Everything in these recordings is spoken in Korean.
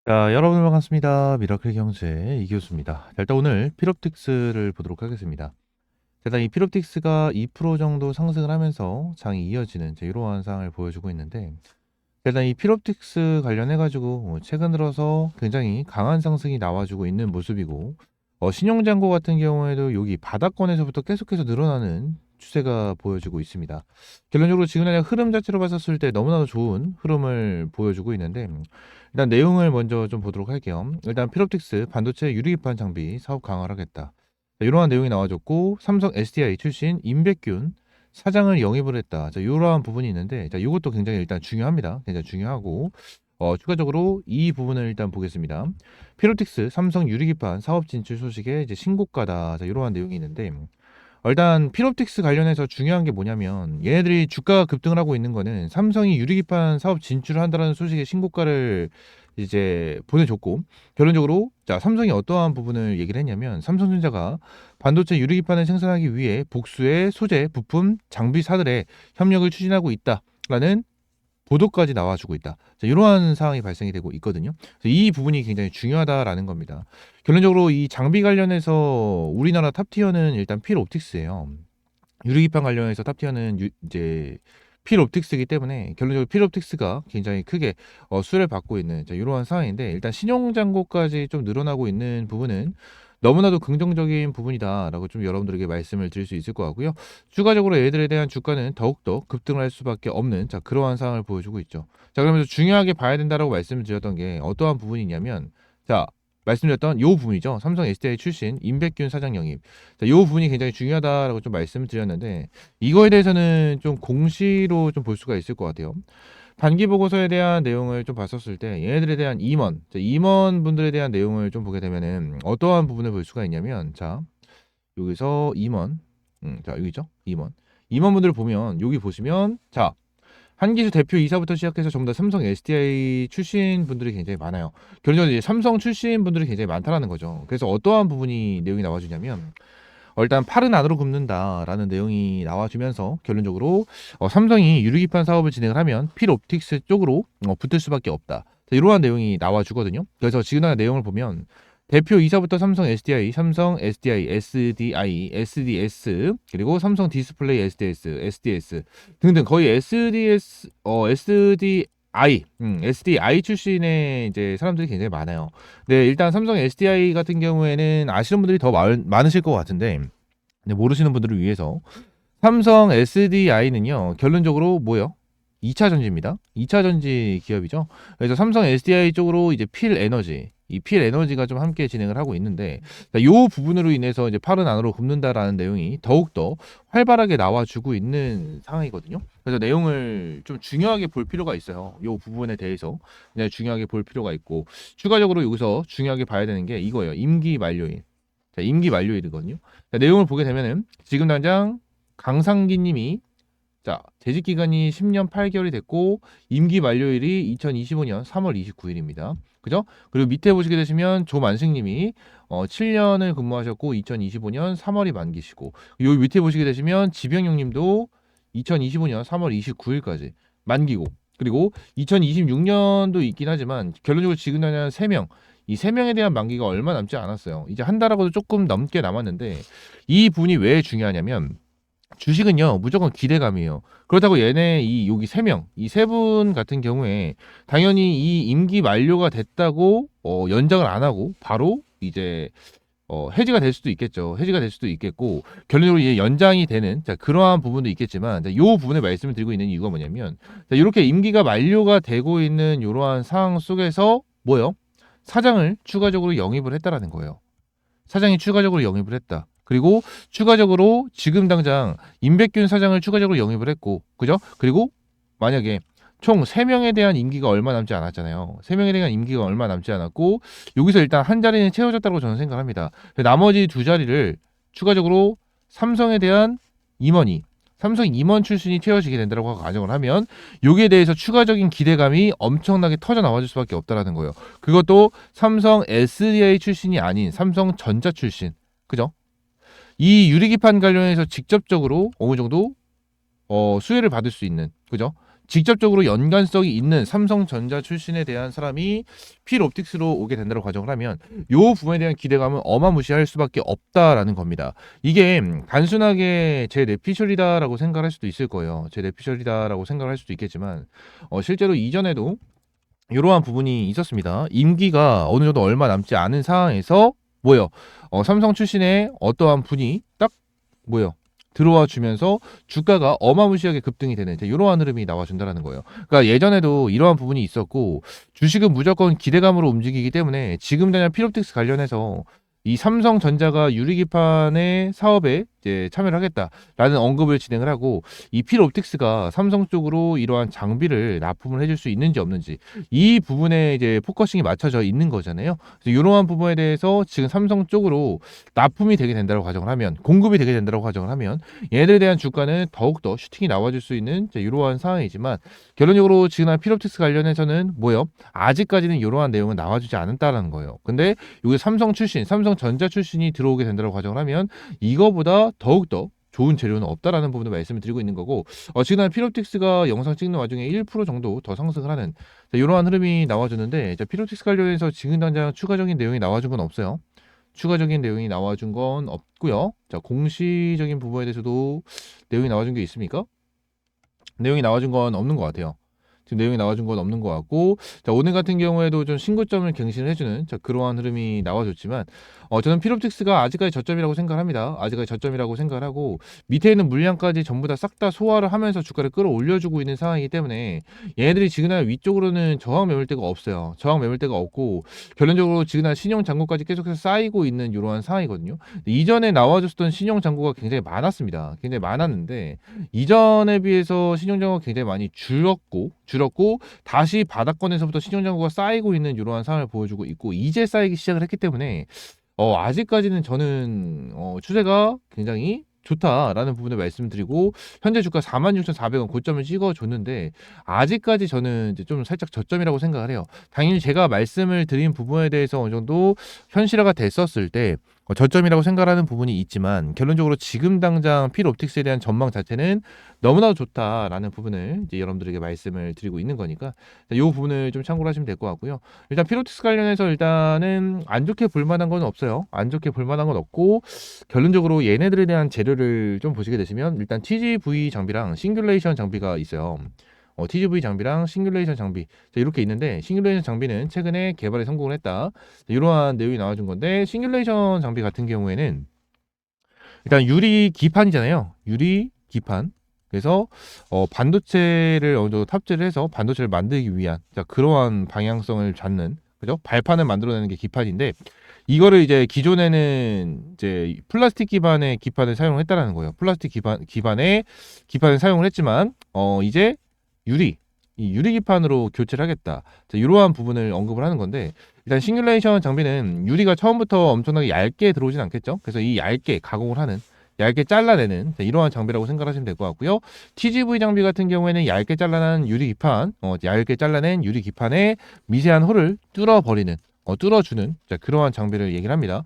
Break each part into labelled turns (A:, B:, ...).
A: 자, 여러분 반갑습니다. 미라클 경제 이교수입니다. 자, 일단 오늘 필옵틱스를 보도록 하겠습니다. 일단 이 필옵틱스가 2% 정도 상승을 하면서 장이 이어지는 이러한 상을 보여주고 있는데, 일단 이 필옵틱스 관련해가지고 최근 들어서 굉장히 강한 상승이 나와주고 있는 모습이고, 신용장고 같은 경우에도 여기 바닥권에서부터 계속해서 늘어나는 추세가 보여지고 있습니다. 결론적으로 지금 그냥 흐름 자체로 봤었을 때 너무나도 좋은 흐름을 보여주고 있는데, 일단 내용을 먼저 좀 보도록 할게요. 일단 필옵틱스 반도체 유리기판 장비 사업 강화를 하겠다. 자, 이러한 내용이 나와줬고, 삼성 SDI 출신 임백균 사장을 영입을 했다. 자, 이러한 부분이 있는데, 자, 이것도 굉장히 일단 중요합니다. 굉장히 중요하고, 추가적으로 이 부분을 일단 보겠습니다. 필옵틱스 삼성 유리기판 사업 진출 소식에 이제 신고가다. 자, 이러한 내용이 있는데, 일단 필옵틱스 관련해서 중요한 게 뭐냐면, 얘네들이 주가가 급등을 하고 있는 거는 삼성이 유리기판 사업 진출을 한다는 소식의 신고가를 이제 보내줬고, 결론적으로 자, 삼성이 어떠한 부분을 얘기를 했냐면, 삼성전자가 반도체 유리기판을 생산하기 위해 복수의 소재, 부품, 장비사들의 협력을 추진하고 있다라는 보도까지 나와주고 있다. 자, 이러한 상황이 발생이 되고 있거든요. 그래서 이 부분이 굉장히 중요하다라는 겁니다. 결론적으로 이 장비 관련해서 우리나라 탑티어는 일단 필옵틱스예요. 유리기판 관련해서 탑티어는 이제 필옵틱스이기 때문에 결론적으로 필옵틱스가 굉장히 크게 수혜를 받고 있는 이러한 상황인데, 일단 신용잔고까지 좀 늘어나고 있는 부분은 너무나도 긍정적인 부분이다라고 좀 여러분들에게 말씀을 드릴 수 있을 것 같고요. 추가적으로 얘들에 대한 주가는 더욱더 급등을 할 수밖에 없는 그러한 상황을 보여주고 있죠. 자, 그러면서 중요하게 봐야 된다라고 말씀을 드렸던 게 어떠한 부분이냐면, 자, 말씀드렸던 요 부분이죠. 삼성 SDI 출신 임백균 사장 영입. 자, 요 부분이 굉장히 중요하다라고 좀 말씀을 드렸는데, 이거에 대해서는 좀 공시로 좀 볼 수가 있을 것 같아요. 단기 보고서에 대한 내용을 좀 봤었을 때 얘네들에 대한 임원, 임원 분들에 대한 내용을 좀 보게 되면은 어떠한 부분을 볼 수가 있냐면, 자, 여기서 임원, 자, 여기죠? 임원분들을 보면 여기 보시면, 자, 한기수 대표 이사부터 시작해서 전부 다 삼성 SDI 출신 분들이 굉장히 많아요. 결론적으로 이제 삼성 출신 분들이 굉장히 많다라는 거죠. 그래서 어떠한 부분이 내용이 나와주냐면, 일단 팔은 안으로 굽는다라는 내용이 나와주면서 결론적으로 삼성이 유리기판 사업을 진행을 하면 필옵틱스 쪽으로 붙을 수밖에 없다. 자, 이러한 내용이 나와주거든요. 그래서 지금 내용을 보면 대표 이사부터 삼성 SDI, 삼성 SDI, SDI, SDS, 그리고 삼성 디스플레이 SDS, SDS 등등 거의 SDI 출신의 이제 사람들이 굉장히 많아요. 네, 일단 삼성 SDI 같은 경우에는 아시는 분들이 더 많으실 것 같은데, 근데 모르시는 분들을 위해서 삼성 SDI는요, 결론적으로 뭐요? 2차 전지입니다. 2차 전지 기업이죠. 그래서 삼성 SDI 쪽으로 이제 필 에너지가 좀 함께 진행을 하고 있는데, 이 부분으로 인해서 이제 팔은 안으로 굽는다라는 내용이 더욱더 활발하게 나와주고 있는 상황이거든요. 그래서 내용을 좀 중요하게 볼 필요가 있어요. 이 부분에 대해서 그냥 중요하게 볼 필요가 있고, 추가적으로 여기서 중요하게 봐야 되는 게 이거예요. 임기 만료일. 자, 임기 만료일이거든요. 자, 내용을 보게 되면은 지금 당장 강상기 님이, 자, 재직 기간이 10년 8개월이 됐고 임기 만료일이 2025년 3월 29일입니다. 그죠? 그리고 밑에 보시게 되시면 조만식 님이 7년을 근무하셨고 2025년 3월이 만기시고, 요 밑에 보시게 되시면 지병용 님도 2025년 3월 29일까지 만기고, 그리고 2026년도 있긴 하지만 결론적으로 지금 당장 3명, 이 3명에 대한 만기가 얼마 남지 않았어요. 이제 한 달하고도 조금 넘게 남았는데, 이 부분이 왜 중요하냐면, 주식은요 무조건 기대감이에요. 그렇다고 얘네 이 여기 3명, 이 3분 같은 경우에 당연히 이 임기 만료가 됐다고 연장을 안 하고 바로 이제 해지가 될 수도 있겠죠. 해지가 될 수도 있겠고, 결론적으로 이제 연장이 되는 그러한 부분도 있겠지만, 이 부분에 말씀을 드리고 있는 이유가 뭐냐면, 이렇게 임기가 만료가 되고 있는 이러한 상황 속에서 뭐요? 사장을 추가적으로 영입을 했다라는 거예요. 사장이 추가적으로 영입을 했다. 그리고 추가적으로 지금 당장 임백균 사장을 추가적으로 영입을 했고, 그죠? 그리고 만약에 총 3명에 대한 임기가 얼마 남지 않았잖아요. 3명에 대한 임기가 얼마 남지 않았고, 여기서 일단 한 자리는 채워졌다고 저는 생각합니다. 나머지 2자리를 추가적으로 삼성에 대한 임원이, 삼성 임원 출신이 채워지게 된다고 가정을 하면, 여기에 대해서 추가적인 기대감이 엄청나게 터져 나와줄 수밖에 없다라는 거예요. 그것도 삼성 SDI 출신이 아닌 삼성전자 출신, 그죠? 이 유리기판 관련해서 직접적으로 어느 정도 수혜를 받을 수 있는, 그죠? 직접적으로 연관성이 있는 삼성전자 출신에 대한 사람이 필옵틱스로 오게 된다고 가정을 하면 요 부분에 대한 기대감은 어마무시할 수밖에 없다라는 겁니다. 이게 단순하게 제 뇌피셜이다라고 생각할 수도 있을 거예요. 제 뇌피셜이다라고 생각할 수도 있겠지만 실제로 이전에도 이러한 부분이 있었습니다. 임기가 어느 정도 얼마 남지 않은 상황에서 뭐요? 삼성 출신의 어떠한 분이 딱 뭐요? 들어와 주면서 주가가 어마무시하게 급등이 되는 이러한 흐름이 나와준다는 거예요. 그러니까 예전에도 이러한 부분이 있었고 주식은 무조건 기대감으로 움직이기 때문에 지금 당장 필옵틱스 관련해서 이 삼성전자가 유리기판의 사업에 이제 참여를 하겠다라는 언급을 진행을 하고 이 필옵틱스가 삼성 쪽으로 이러한 장비를 납품을 해줄 수 있는지 없는지 이 부분에 이제 포커싱이 맞춰져 있는 거잖아요. 그래서 이러한 부분에 대해서 지금 삼성 쪽으로 납품이 되게 된다고 가정을 하면 공급이 되게 된다고 가정을 하면 얘네들에 대한 주가는 더욱더 슈팅이 나와줄 수 있는 이러한 상황이지만 결론적으로 지금 필옵틱스 관련해서는 뭐요? 아직까지는 이러한 내용은 나와주지 않았다는 거예요. 근데 여기 삼성 출신, 삼성전자 출신이 들어오게 된다고 가정을 하면 이거보다 더욱더 좋은 재료는 없다라는 부분을 말씀을 드리고 있는 거고 지금 필옵틱스가 영상 찍는 와중에 1% 정도 더 상승을 하는 이러한 흐름이 나와주는데 필옵틱스 관련해서 지금 당장 추가적인 내용이 나와준 건 없어요. 추가적인 내용이 나와준 건 없고요. 자, 공시적인 부분에 대해서도 내용이 나와준 게 있습니까? 내용이 나와준 건 없는 것 같아요. 지금 내용이 나와준 건 없는 것 같고 자, 오늘 같은 경우에도 좀 신고점을 갱신을 해주는 그러한 흐름이 나와줬지만 저는 필옵틱스가 아직까지 저점이라고 생각을 합니다. 아직까지 저점이라고 생각을 하고 밑에 있는 물량까지 전부 다 싹 다 소화를 하면서 주가를 끌어올려주고 있는 상황이기 때문에 얘네들이 지금 위쪽으로는 저항 매물대가 없어요. 저항 매물대가 없고 결론적으로 지금 신용 잔고까지 계속해서 쌓이고 있는 이러한 상황이거든요. 이전에 나와줬던 신용 잔고가 굉장히 많았습니다. 굉장히 많았는데 이전에 비해서 신용 잔고가 굉장히 많이 줄었고 다시 바닥권에서부터 신용 잔고가 쌓이고 있는 이러한 상황을 보여주고 있고 이제 쌓이기 시작을 했기 때문에 아직까지는 저는 추세가 굉장히 좋다라는 부분을 말씀드리고 현재 주가 46,400원 고점을 찍어줬는데 아직까지 저는 이제 좀 살짝 저점이라고 생각을 해요. 당연히 제가 말씀을 드린 부분에 대해서 어느 정도 현실화가 됐었을 때 저점이라고 생각하는 부분이 있지만 결론적으로 지금 당장 필옵틱스에 대한 전망 자체는 너무나도 좋다라는 부분을 이제 여러분들에게 말씀을 드리고 있는 거니까 이 부분을 좀 참고를 하시면 될 것 같고요. 일단 필옵틱스 관련해서 일단은 안 좋게 볼 만한 건 없어요. 안 좋게 볼 만한 건 없고 결론적으로 얘네들에 대한 재료를 좀 보시게 되시면 일단 TGV 장비랑 싱귤레이션 장비가 있어요. TGV 장비랑 싱귤레이션 장비 이렇게 있는데 싱귤레이션 장비는 최근에 개발에 성공을 했다. 이러한 내용이 나와준 건데 싱귤레이션 장비 같은 경우에는 일단 유리 기판이잖아요. 유리 기판. 그래서 반도체를 어느 정도 탑재를 해서 반도체를 만들기 위한 그러한 방향성을 갖는 그죠? 발판을 만들어내는 게 기판인데 이거를 이제 기존에는 이제 플라스틱 기반의 기판을 사용했다라는 거예요. 플라스틱 기반의 기판을 사용을 했지만 이제 이 유리 기판으로 교체를 하겠다. 자, 이러한 부분을 언급을 하는 건데 일단 싱귤레이션 장비는 유리가 처음부터 엄청나게 얇게 들어오진 않겠죠. 그래서 이 얇게 가공을 하는 얇게 잘라내는 이러한 장비라고 생각하시면 될 것 같고요. TGV 장비 같은 경우에는 얇게 잘라낸 유리 기판, 얇게 잘라낸 유리 기판에 미세한 홀을 뚫어버리는 뚫어주는 그러한 장비를 얘기를 합니다.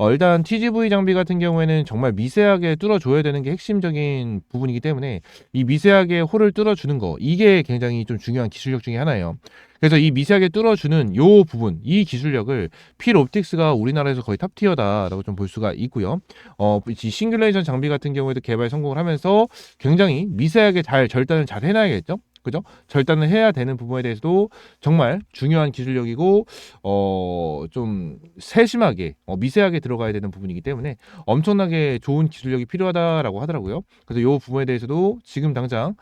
A: 일단 TGV 장비 같은 경우에는 정말 미세하게 뚫어줘야 되는 게 핵심적인 부분이기 때문에 이 미세하게 홀을 뚫어주는 거 이게 굉장히 좀 중요한 기술력 중에 하나예요. 그래서 이 미세하게 뚫어주는 요 부분 이 기술력을 필옵틱스가 우리나라에서 거의 탑티어다라고 좀 볼 수가 있고요. 이 싱귤레이션 장비 같은 경우에도 개발 성공을 하면서 굉장히 미세하게 절단을 잘 해놔야겠죠. 그죠? 절단을 해야 되는 부분에 대해서도 정말 중요한 기술력이고 좀 세심하게 미세하게 들어가야 되는 부분이기 때문에 엄청나게 좋은 기술력이 필요하다라고 하더라고요. 그래서 이 부분에 대해서도 지금 당장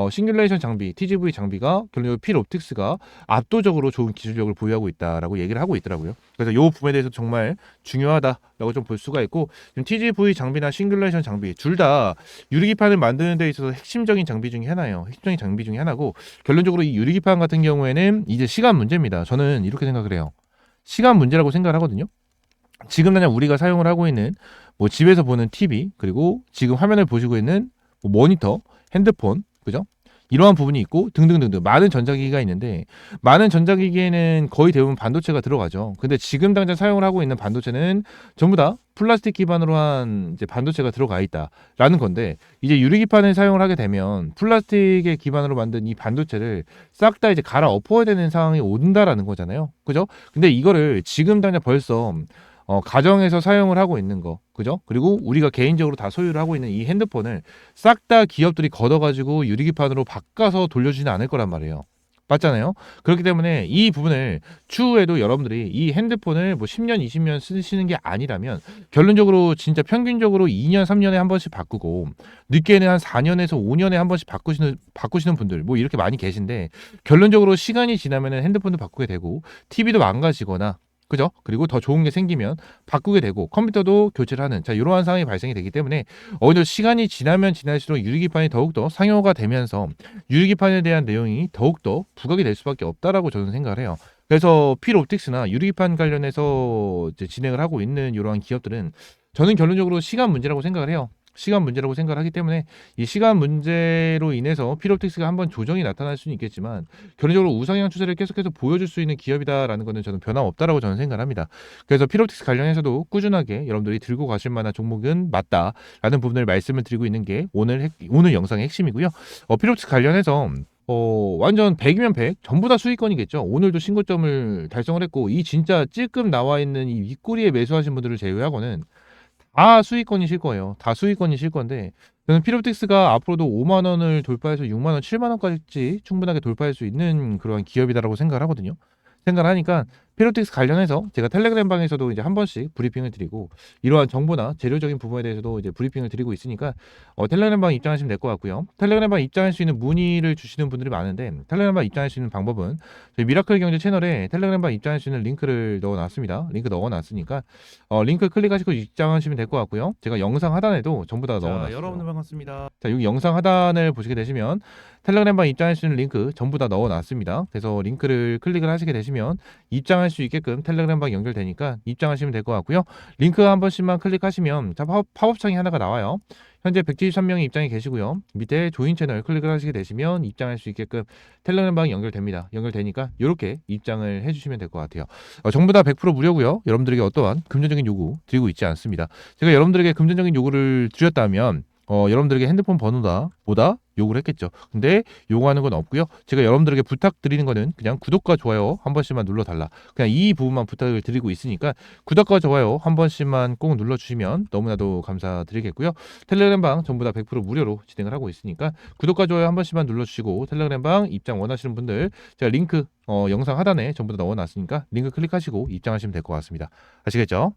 A: 싱귤레이션 장비, TGV 장비가 결론적으로 필옵틱스가 압도적으로 좋은 기술력을 보유하고 있다라고 얘기를 하고 있더라고요. 그래서 이 부분에 대해서 정말 중요하다라고 좀 볼 수가 있고 지금 TGV 장비나 싱귤레이션 장비 둘 다 유리기판을 만드는 데 있어서 핵심적인 장비 중에 하나예요. 핵심적인 장비 중에 하나고 결론적으로 이 유리기판 같은 경우에는 이제 시간 문제입니다. 저는 이렇게 생각을 해요. 시간 문제라고 생각을 하거든요. 지금 당장 우리가 사용을 하고 있는 집에서 보는 TV 그리고 지금 화면을 보시고 있는 모니터, 핸드폰 그죠? 이러한 부분이 있고 등등등등 많은 전자기기가 있는데 많은 전자기기에는 거의 대부분 반도체가 들어가죠. 근데 지금 당장 사용을 하고 있는 반도체는 전부 다 플라스틱 기반으로 한 이제 반도체가 들어가 있다라는 건데, 이제 유리기판을 사용을 하게 되면 플라스틱의 기반으로 만든 이 반도체를 싹 다 이제 갈아 엎어야 되는 상황이 온다라는 거잖아요. 그죠? 근데 이거를 지금 당장 벌써 가정에서 사용을 하고 있는 거, 그죠? 그리고 우리가 개인적으로 다 소유를 하고 있는 이 핸드폰을 싹 다 기업들이 걷어가지고 유리기판으로 바꿔서 돌려주지는 않을 거란 말이에요. 맞잖아요. 그렇기 때문에 이 부분을 추후에도 여러분들이 이 핸드폰을 뭐 10년, 20년 쓰시는 게 아니라면 결론적으로 진짜 평균적으로 2년, 3년에 한 번씩 바꾸고, 늦게는 한 4년에서 5년에 한 번씩 바꾸시는 분들 뭐 이렇게 많이 계신데, 결론적으로 시간이 지나면은 핸드폰도 바꾸게 되고 TV도 망가지거나, 그죠? 그리고 더 좋은 게 생기면 바꾸게 되고 컴퓨터도 교체를 하는, 자, 이러한 상황이 발생이 되기 때문에 오히려 시간이 지나면 지날수록 유리기판이 더욱더 상용화가 되면서 유리기판에 대한 내용이 더욱더 부각이 될 수밖에 없다라고 저는 생각을 해요. 그래서 필옵틱스나 유리기판 관련해서 이제 진행을 하고 있는 이러한 기업들은 저는 결론적으로 시간 문제라고 생각을 해요. 시간 문제라고 생각을 하기 때문에 이 시간 문제로 인해서 필옵틱스가 한번 조정이 나타날 수는 있겠지만 결론적으로 우상향 추세를 계속해서 보여줄 수 있는 기업이다라는 것은 저는 변함없다라고 저는 생각을 합니다. 그래서 필옵틱스 관련해서도 꾸준하게 여러분들이 들고 가실 만한 종목은 맞다라는 부분을 말씀을 드리고 있는 게 오늘 영상의 핵심이고요. 필옵틱스 관련해서 완전 100이면 100 전부 다 수익권이겠죠. 오늘도 신고점을 달성을 했고, 이 진짜 찔끔 나와 있는 이 윗꼬리에 매수하신 분들을 제외하고는 다 수익권이실 거예요. 다 수익권이실 건데, 저는 필옵틱스가 앞으로도 5만 원을 돌파해서 6만 원, 7만 원까지 충분하게 돌파할 수 있는 그런 기업이다라고 생각을 하거든요. 생각을 하니까 필옵틱스 관련해서 제가 텔레그램 방에서도 이제 한 번씩 브리핑을 드리고, 이러한 정보나 재료적인 부분에 대해서도 이제 브리핑을 드리고 있으니까 텔레그램 방 입장하시면 될 것 같고요. 텔레그램 방 입장할 수 있는 문의를 주시는 분들이 많은데, 텔레그램 방 입장할 수 있는 방법은 저희 미라클 경제 채널에 텔레그램 방 입장할 수 있는 링크를 넣어놨습니다. 링크 넣어놨으니까 링크 클릭하시고 입장하시면 될 것 같고요. 제가 영상 하단에도 전부 다 넣어놨어요.
B: 여러분들 반갑습니다.
A: 자, 여기 영상 하단을 보시게 되시면 텔레그램방 입장할 수 있는 링크 전부 다 넣어놨습니다. 그래서 링크를 클릭을 하시게 되시면 입장할 수 있게끔 텔레그램방 연결되니까 입장하시면 될 것 같고요. 링크 한 번씩만 클릭하시면 자, 팝업창이 하나가 나와요. 현재 173명이 입장이 계시고요. 밑에 조인 채널 클릭을 하시게 되시면 입장할 수 있게끔 텔레그램방이 연결됩니다. 연결되니까 이렇게 입장을 해주시면 될 것 같아요. 전부 다 100% 무료고요. 여러분들에게 어떠한 금전적인 요구 드리고 있지 않습니다. 제가 여러분들에게 금전적인 요구를 드렸다면 여러분들에게 핸드폰 번호보다 요구를 했겠죠. 근데 요구하는 건 없고요. 제가 여러분들에게 부탁드리는 거는 그냥 구독과 좋아요 한 번씩만 눌러달라. 그냥 이 부분만 부탁을 드리고 있으니까 구독과 좋아요 한 번씩만 꼭 눌러주시면 너무나도 감사드리겠고요. 텔레그램방 전부 다 100% 무료로 진행을 하고 있으니까 구독과 좋아요 한 번씩만 눌러주시고, 텔레그램방 입장 원하시는 분들 제가 링크 영상 하단에 전부 다 넣어놨으니까 링크 클릭하시고 입장하시면 될 것 같습니다. 아시겠죠?